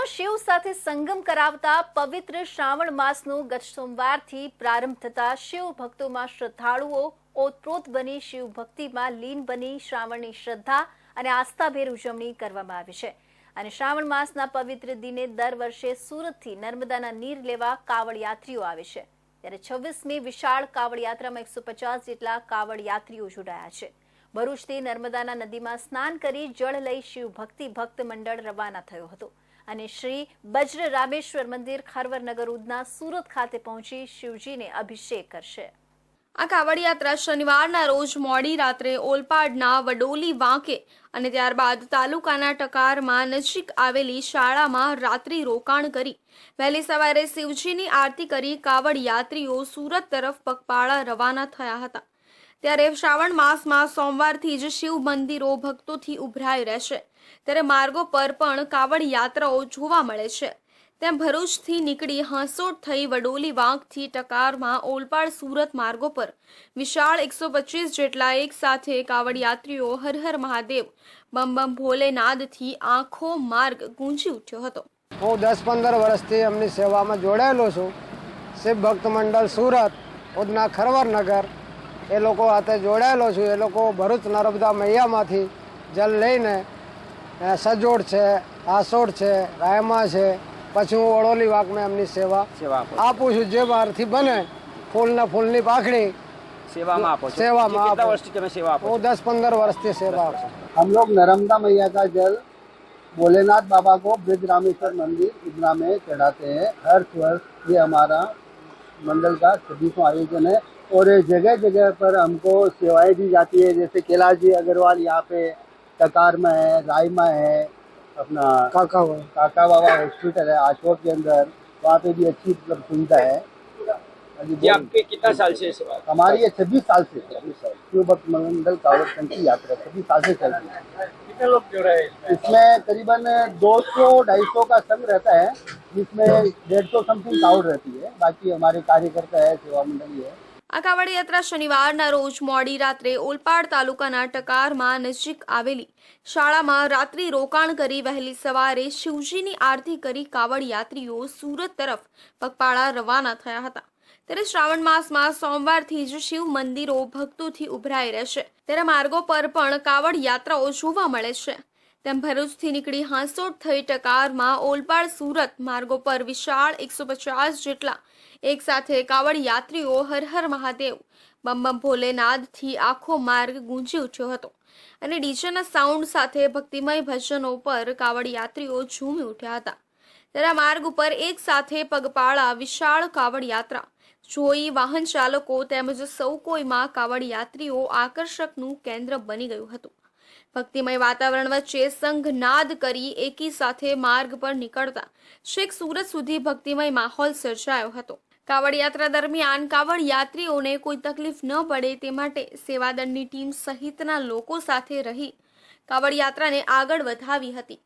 ભક્તિનો શિવ સાથે સંગમ કરાવતા પવિત્ર શ્રાવણ માસનો ગત સોમવારથી પ્રારંભ થતા શિવ ભક્તોમાં શ્રદ્ધાળુઓ ઓતપ્રોત બની શિવ ભક્તિમાં લીન બની શ્રાવણની શ્રદ્ધા અને આસ્થાભેર ઉજવણી કરવામાં આવી છે। અને શ્રાવણ માસના પવિત્ર દિને દર વર્ષે સુરતથી નર્મદાના નીર લેવા કાવડ યાત્રીઓ આવે છે, ત્યારે 26મી વિશાળ કાવડ યાત્રામાં 150 જેટલા કાવડ યાત્રીઓ જોડાયા છે। ભરૂચથી નર્મદાના નદીમાં સ્નાન કરી જળ લઈ શિવ ભક્તિ ભક્ત મંડળ રવાના થયો હતો અને શ્રી બજ્ર રામેશ્વર મંદિર ખરવરનગર ઉધના સુરત ખાતે પહોંચી શિવજીને અભિષેક કરશે। આ કાવડ યાત્રા શનિવારના રોજ મોડી રાત્રે ઓલપાડના વડોલી વાંકે અને ત્યારબાદ તાલુકાના ટકારમાં નજીક આવેલી શાળામાં રાત્રિ રોકાણ કરી વહેલી સવારે શિવજીની આરતી કરી કાવડ યાત્રીઓ સુરત તરફ પગપાળા રવાના થયા હતા। ત્યારે શ્રાવણ માસમાં સોમવારથી જ શિવ મંદિરો ભક્તોથી ઉભરાઈ રહેશે, ત્યારે માર્ગો પર પણ કાવડ યાત્રાઓ જોવા મળે છે। તેમ ભરૂચથી નીકળી હાંસોટ થઈ વડોલી વાંકથી ટકારમાં ઓલપાડ સુરત માર્ગો પર વિશાળ 125 જેટલા એક સાથે કાવડ યાત્રીઓ હર હર મહાદેવ બમ બમ ભોલેનાથથી આખો માર્ગ ગુંજી ઉઠ્યો હતો। હું 10-15 વર્ષથી એમની સેવામાં જોડાયેલો છું। શિવ ભક્ત મંડળ સુરત ઉધના ખરવરનગર એ લોકો સાથે જોડાયેલો છું। એ લોકો ભરૂચ નર્મદા મૈયામાંથી જલ લઈને સજોડ છે, આસોડ છે, રાયમા છે, પછી હું વડોલી વાંકમાં એમની સેવા આપું છું। જે મારથી બને ફૂલની પાખડી सेवा હું 10-15 વર્ષથી सेवा આપું। हम लोग नर्मदा मैया का जल भोलेनाथ बाबा को ब्रज रामेश्वर मंदिर उधना में चढ़ाते हैं। हर वर्ष ये हमारा मंडल का 26वां आयोजन है और ये जगह जगह पर हमको सेवाएं दी जाती है। जैसे कैलाश जी अग्रवाल यहाँ पे टकार में है, राय में है, अपना काका बाबा हॉस्पिटल है आशोक के अंदर, वहाँ पे भी अच्छी सुविधा है। ये आपके कितना साल से सेवा? हमारी ये 26 साल से शिव भक्त मंडल कावड़ संघ की यात्रा 26 साल से चल रही है। कितने लोग जुड़े हैं इसमें करीबन 200-250 का संघ रहता है, जिसमें 150 समथिंग कावड़ रहती है। बाकी हमारे कार्यकर्ता है, सेवा मंडली है। આ કાવડ યાત્રા શનિવારના રોજ મોડી રાત્રે ઓલપાડ તાલુકાના ટકારમાં નજીક આવેલી શાળામાં રાત્રિ રોકાણ કરી વહેલી સવારે શિવજીની આરતી કરી કાવડ યાત્રીઓ સુરત તરફ પગપાળા રવાના થયા હતા। ત્યારે શ્રાવણ માસમાં સોમવારથી જ શિવ મંદિરો ભક્તોથી ઉભરાઈ રહેશે, ત્યારે માર્ગો પર પણ કાવડ યાત્રાઓ જોવા મળે છે। તેમ ભરૂચથી નીકળી હાંસોટ થઈ ટકારમાં ઓલપાડ સુરત માર્ગો પર વિશાળ 150 જેટલા એક સાથે કાવડ યાત્રીઓ હર હર મહાદેવ બમ બમ ભોલેનાથથી આખો માર્ગ ગુંજી ઉઠ્યો હતો અને ડીજેના સાઉન્ડ સાથે ભક્તિમય ભજનો પર કાવડ યાત્રીઓ ઝૂમી ઉઠ્યા હતા। ત્યારે માર્ગ ઉપર એક સાથે પગપાળા વિશાળ કાવડ યાત્રા જોઈ વાહન ચાલકો તેમજ સૌ કોઈમાં કાવડ યાત્રીઓ આકર્ષકનું કેન્દ્ર બની ગયું હતું। ભક્તિમય વાતાવરણ વચ્ચે સંઘનાદ કરી એકી સાથે માર્ગ પર નીકળતા છેક સુરત સુધી ભક્તિમય માહોલ સર્જાયો હતો। કાવડ યાત્રા દરમિયાન કાવડ યાત્રીઓને કોઈ તકલીફ ન પડે તે માટે સેવાદળની ટીમ સહિતના લોકો સાથે રહી કાવડ યાત્રાને આગળ વધાવી હતી।